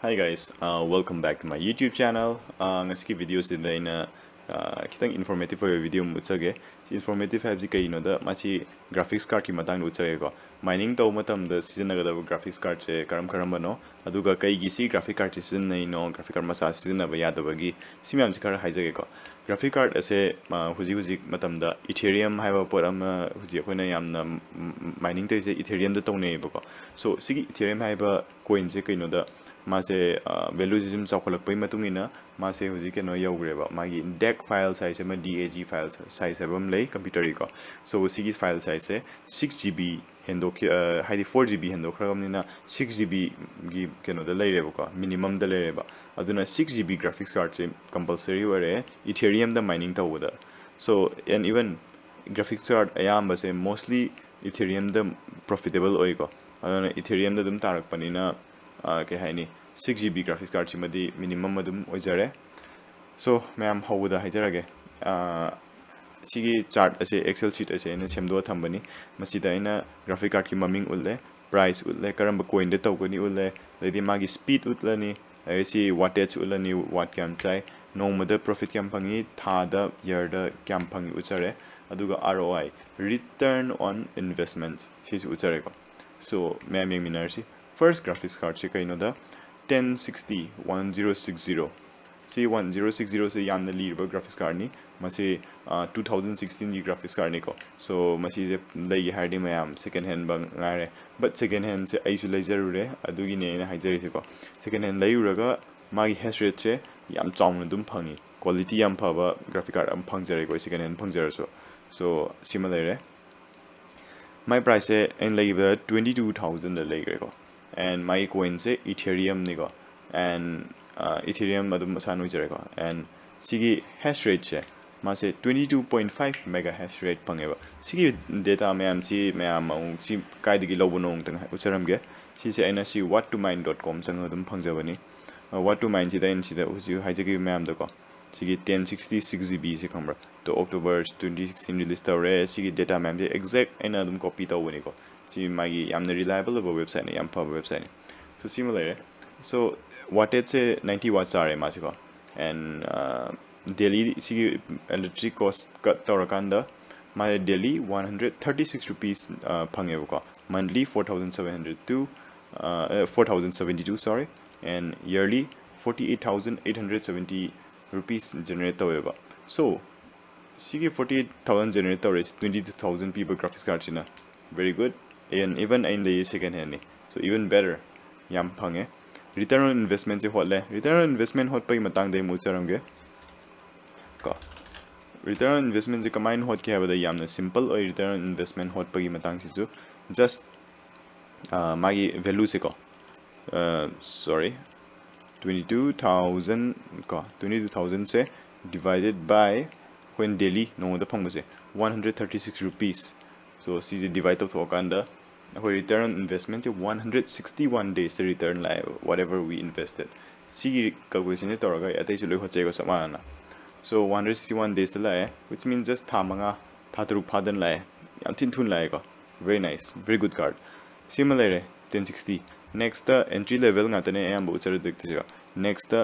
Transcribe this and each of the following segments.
Hi guys, welcome back to my YouTube channel. Ngasi video sida ina kitang informative video mutsage. Informative habsi kai no da machi graphics card ki matang utsage ko. Mining to matam da season naga da graphics card che karam bano. Aduga kai gi si graphic card season nei no graphic card masa season na ba ya da bagi simyam chikar haijage ko. Graphic card ase huji matam da Ethereum haiba pot ama huji akoina yamna mining te se Ethereum da tawne ba ko. So sigi Ethereum haiba coin je kai no da मासे valueism चौखलपई मतुंगिना मासे हुजी केनो यौग्रेबा मागी deck file size एमा DAG file size एबम लै computer इको so सिगी file size से 6GB हेंदो हाइदि 4GB हेंदो खरगमनिना 6GB गी केनो द लैरेबको minimum द लैरेबा अदुना 6GB graphics card से compulsory वरे Ethereum द mining तवदा so and even graphics card ayamba से mostly Ethereum द profitable ओइको अदुना Ethereum द दुम तारक पनिना के हाइनी 6GB graphics card चिमदी minimum अदुम ओइजरे so मैम हाउदा हाइजरगे सिगी chart असे excel sheet असे ने सेमदो थंबनी मसिदा इना graphic card की ममिंग उल्ले price उल्ले करम coin दे तौगनी उल्ले लेदि मागी speed उल्लनी ऐसी wattage उल्लनी watt कैम चाइ नोमदा profit कैम फंगी थादा year दा कैम फंगी उचरे अदुगा ROI return on investment सिस उचरे को so मैम यंग मिनरसी first graphics card से कहीं नोदा 1060 1060 से 1060 से यामना लीरबा graphics card नी मसे 2016 की graphics card निको so मसी जे लई हार्डी मैम second hand बंग लारे but second hand से ऐसु लई जरूरे अदुगी ने ना हाइजरी से को second hand लई उरगा मागी hash rate से याम चाउन दुम फंगी quality याम फबा graphic card am फंग जरे को second hand फंग जरे so similar my price से इन लई बा 22,000 लई गरे को and my coin से Ethereum निको and Ethereum अदुम सानु जरे को and सिगी hash rate से मासे 22.5 mega hash rate पंगेबा सिगी data में आम सी काइदगी लोबनोंग तंग उचरमगे सिसे एना सी what2mine.com संग अदुम फंगजबनी what2mine सिदा इन सिदा उजि हाइजगी मैम दको सिगी 1066GB से खंबरा तो October 2016 रिलीज तौरे सिगी data मैम से exact एना अदुम कॉपी तौबनी को सी मागी यामना reliable अबो वेबसाइट ने याम फब website so similar so wattage से 90 watts आ रहे मासे को and daily सी electric cost cut तौरकांदा माय daily 136 rupees फंगेबो को monthly 4,772 sorry and yearly 48,870 rupees generate तौरेबा so C 48,000 generate तौरे 22,000 people graphics card चिना very good and even in the second hand so even better yam phange return on investment se hotle return on investment hot pai matang dei mu charamge ko return on investment se kamain hot ke habada yamna simple or return on investment hot pai matang si ju just magi value se ko sorry 22,000 ko 22,000 se divided by when daily no the phang se 136 rupees so see the divide of Wakanda our return on investment is 161 days to return like whatever we invested see calculation it or at least look at samana so 161 days to lie which means just tamanga patru padan lie until tun like very nice very good card similarly 1060 next the entry level ngatane am buchar diktiga next the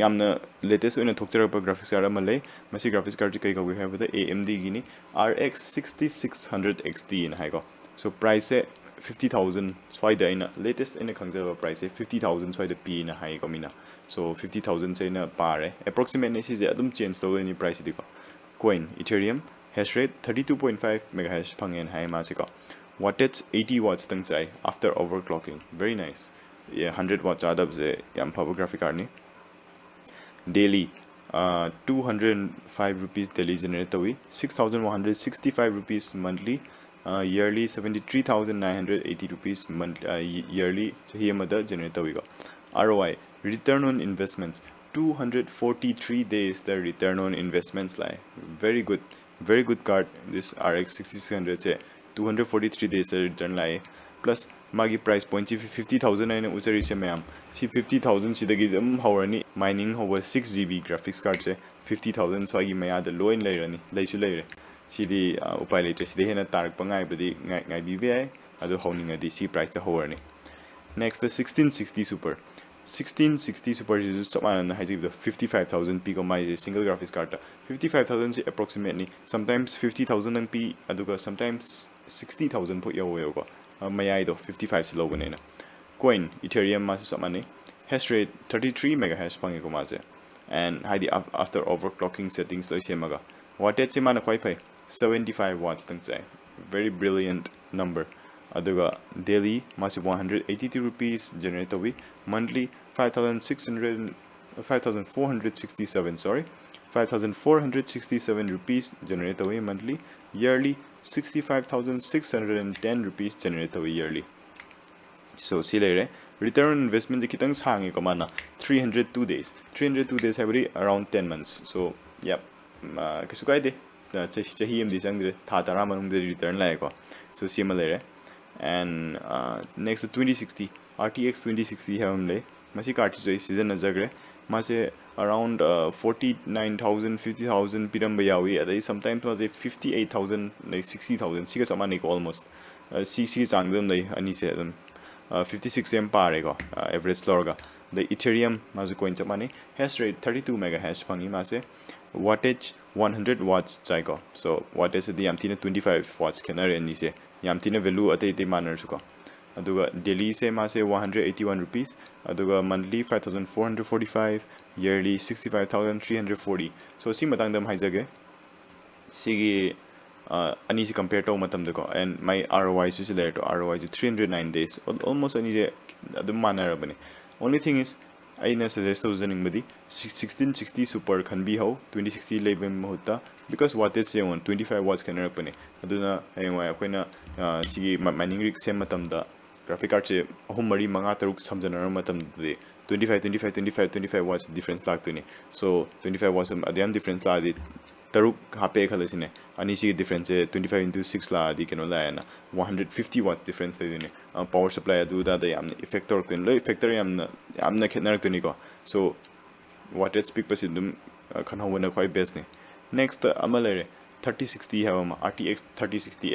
yamna latest in a thokchara graphics card malay masi graphics card kai we have the AMD gini RX 6600 XT in high go so price 50,000 swai the in latest in a conservative price 50,000 swai the P in a high comina so 50,000 say in a pare approximate is adum change to any price diko coin Ethereum hash rate 32.5 megahash pang and high masiko wattage 80 watts tang sai after overclocking very nice yeah 100 watts adab ze yam power graphic card ni daily 205 rupees daily generate 6,165 rupees monthly yearly 73,980 rupees monthly yearly here mother generate ROI return on investments 243 days the return on investments lie very good card this RX 6600 say 243 days the return lie plus magi price point 50,000 and usari che ma'am see 50,000 sidagi dum hawrani mining over 6GB graphics card se 50,000 so agi maya the low in lairani laisu laire sidi upai later sidi hena tarak pangai badi ngai BBI adu honing adi see price the hawrani next the 1660 super 1660 super is chap manana haji 55000 p ko mai single graphics card 55000 is approximate ni sometimes 50000 ang p aduga sometimes 60000 po yawo ko mayai do 55 si logo na coin Ethereum ma chap mani hash rate 33 megahash pangi ko ma and hide after overclocking settings lo semaga wattage mana kwai pai 75 watts tang chai very brilliant number aduga daily masi 182 rupees generate awi monthly 5467 sorry 5467 rupees generate away monthly yearly 65610 rupees generate away yearly so see later return on investment kitang sangi ko mana 302 days every around 10 months so yep kasu kai de chahi em di sang de tha tara manung de return lai ko so similar and next 2060 RTX 2060 have le masi card is season azagre mase around 49000 50000 piram bayawi adai sometimes was 58000 like 60000 siga samani almost cc changdam dai ani se 56 m pare go average lorga the Ethereum masu coin chamani hash rate 32 megahash phangi mase wattage 100 watts chaigo so wattage the amtina 25 watts canary ani se yamtina value ate te manner su ko aduga daily se mase 181 rupees aduga monthly 5445 yearly 65340 so si matang dam haijage sigi ani si compare to matam ko and my ROI is there to ROI to 309 days almost ani adum manner bani only thing is aina suggest to zaning badi 1660 super can be how 2060 level mahutta because what is on 25 watts can rapane aduna aywa akoina sigi mining rig sem matam da graphic card se ahum mari manga taruk samjana matam de 25 watts difference lagtuni so 25 watts adiam difference la di taruk hape khalasine ani si difference 25 into 6 la di keno la na 150 watts difference de power supply adu da yam effector ken lo effector yamna khenar tuni ko so what is big percent khanho na quite best ne next amalere 3060 have RTX 3060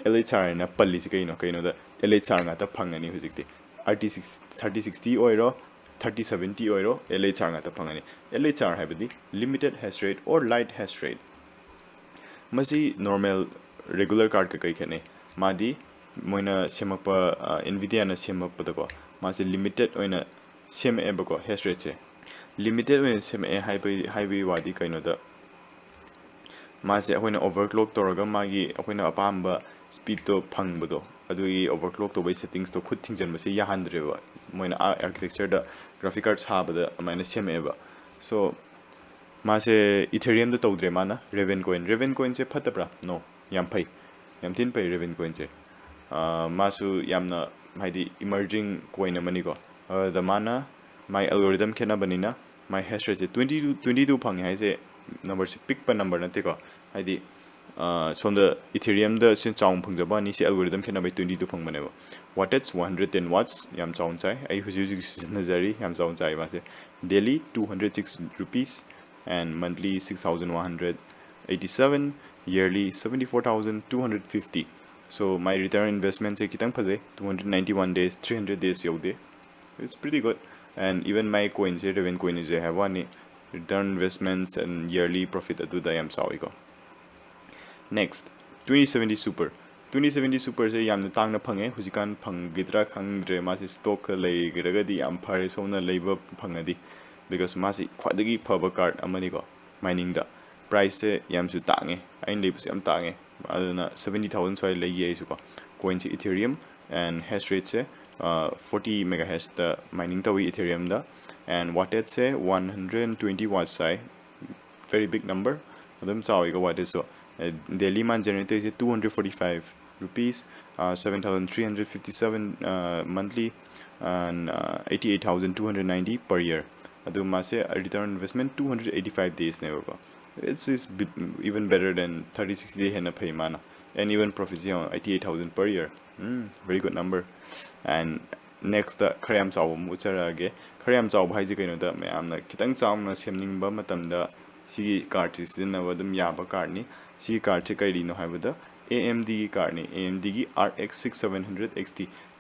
LHR na palli si kaino da LHR nga ta phangani hujikti RTX 3060 oiro 3070 oiro LHR nga ta phangani LHR habidi limited hash rate or light hash rate masi normal regular card ka kai khane madi moina semakpa Nvidia na semakpa da ko masi limited oina sem e ba ko hash rate che limited oina sem e highway wadi kaino da mase akoina overclock toraga magi akoina apamba speed to phangbodo adui overclock to by settings to khud thingjan mase yahandre ba moina architecture da graphic card sabada amana semeba so mase Ethereum da tawdre mana Raven coin se phatabra no yam phai yam tin pai Raven coin se masu yamna haidi emerging coin amani ko the mana my algorithm kena banina my hash rate 22 phangi hai se number se pick pa number nate ko haidi so the Ethereum the sin chong phungjaba ni se algorithm kena by 22 phangmane ba wattage 110 watts yam chong chai ai huju nazari yam chong chai ma se daily 206 rupees and monthly 6187 yearly 74250 so my return investment se kitang phade 291 days 300 days yode it's pretty good and even my coins Raven coin is have one return investments and yearly profit adu da yam sawi ko next 2070 super se yamna tangna phange hujikan phangidra khangdre masi stock leigiragadi yam phare somna leiba phangadi because masi khwadagi phaba card amani ko mining da price se yamsu tange ain leibus yam tange aduna 70000 swai leiye su ko coin se Ethereum and hash rate se 40 megahash the mining tawi Ethereum da and wattage se 120 watts sai very big number adum chawi ko wattage so daily man generated 245 rupees 7357 monthly and 88290 per year adu mase return on investment 285 days never go it's even better than 3060 day hena pay mana and even profits 88000 per year very good number and next khariam chaw mu charage khariam chaw bhai ji kaino da mayamna kitang chawna semningba matamda si card na wadum yaba card ni si card che kai no habada AMD card ni AMD gi RX 6700 XT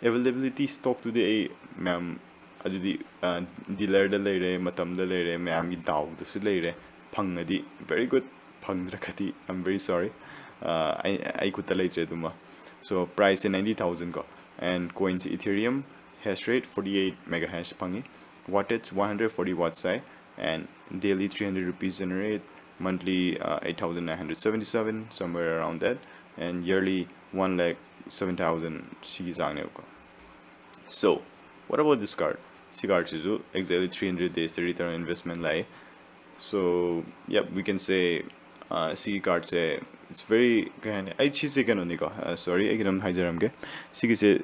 availability stock today ma'am adudi dealer da leire matam da leire mayam gi daw da su leire phangadi very good phangdra khati I'm very sorry I could leire duma so price 90,000 ko and coins Ethereum hash rate 48 megahash phangi wattage 140 watts sai and daily 300 rupees generate monthly 8,977 somewhere around that and yearly 1,07,000 so what about this card? This card is exactly 300 days the return on investment lie. So yep, we can say C card say it's very I say sorry I can hijaram C say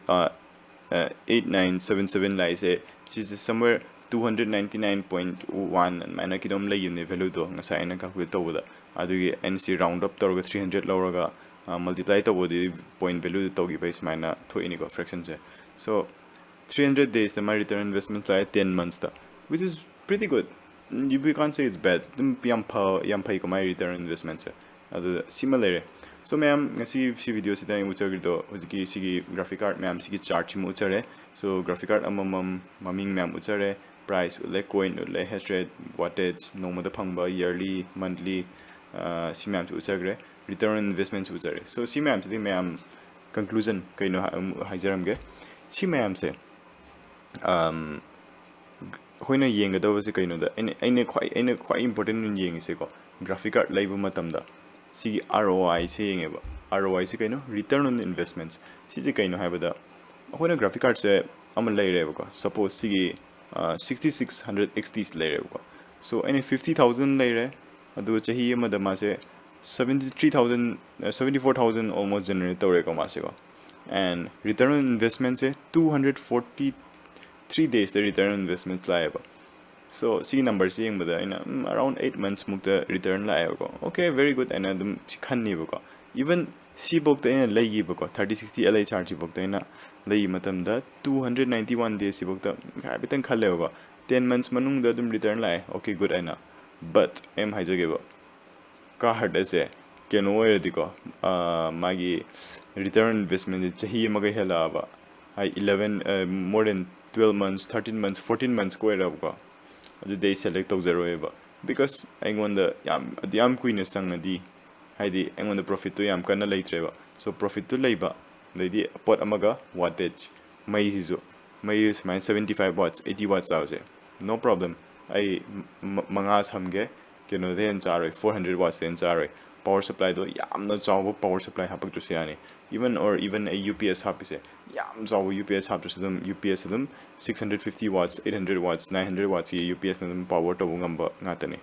8977 lie say she's somewhere 299.1 and mana kidom lay in the value do ngasai na calculate over adu NC round up to 300 lower multiply the point value to base mana to any fractions so 300 days the my return investment like 10 months which is pretty good. You can't say it's bad. Yam pay my return investments similar. So ma'am see video sida uchagdo hojiki sigi graphic card ma'am sigi chart chi uchare so graphic card maming ma'am uchare price like coin like hash rate wattage normal the phangba yearly monthly si ma'am uchagre return on investments uchare so si ma'am sidi ma'am conclusion kaino haijaram ge si ma'am se hoina yenga da was kaino da aine quite important in yeng se ko graphic card live matamda si ROI se yeng ba ROI se kaino return on investments si je kaino ha ba da hoina graphic card se am lai re ba ko suppose si 6600 XT lai re ba ko so any 50,000 lai re adu chahi ma da ma se 74,000 almost generate tore ko ma se ko and return on investment se 243 days the return on investment liable so see number seeing but around 8 months mukta return liable okay very good and adum sikhanni ba even C book the in lay book 3060 LA charge book the lay matam da 291 days book the habitan khale 10 months manung da dum return lai okay good ena but em haijage ba ka hard ase keno diko magi return investment chahi maga hela ba I 11 more than 12 months 13 months 14 months ko era ba they select to zero eba because I wonder yam queen is sangadi haidi I want the profit to yam kana laitre so profit to labor the pot amaga wattage may use 75 watts 80 watts out no problem I mangas hamge keno then 400 watts then power supply do yam na chaw power supply hapak to siani even a UPS hap is yam chaw UPS hap to them UPS them 650 watts 800 watts 900 watts ye UPS na them power to ngamba ngatani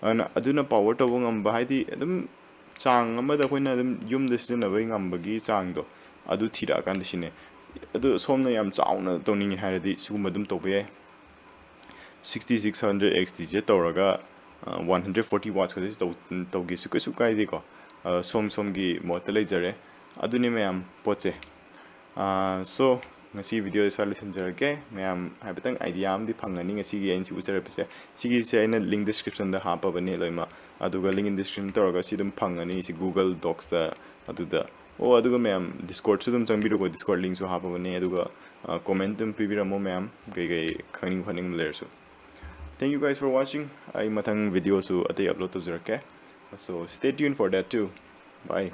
and aduna power to ngamba haidi them chang amada koina them yum this na bai ngamba gi chang do adu thira kan sine adu somna yam chawna toning haradi suguma dum to be 6600 XT je toraga 140 watts ko to gi su kai di ko som gi motel jare aduni mayam poche so ngasi video solution jarake mayam habitang idea am di phangani ngasi gi en chu jare pese sigi se ina link description da ha pa bani loima aduga link in description toraga sidum phangani si Google Docs da aduda aduga mayam Discord sudum changbiru ko Discord link su ha pa bani aduga comment tum pibiramo mayam gai khaning layer so thank you guys for watching. I matang video so atay upload to zerke. So stay tuned for that too. Bye.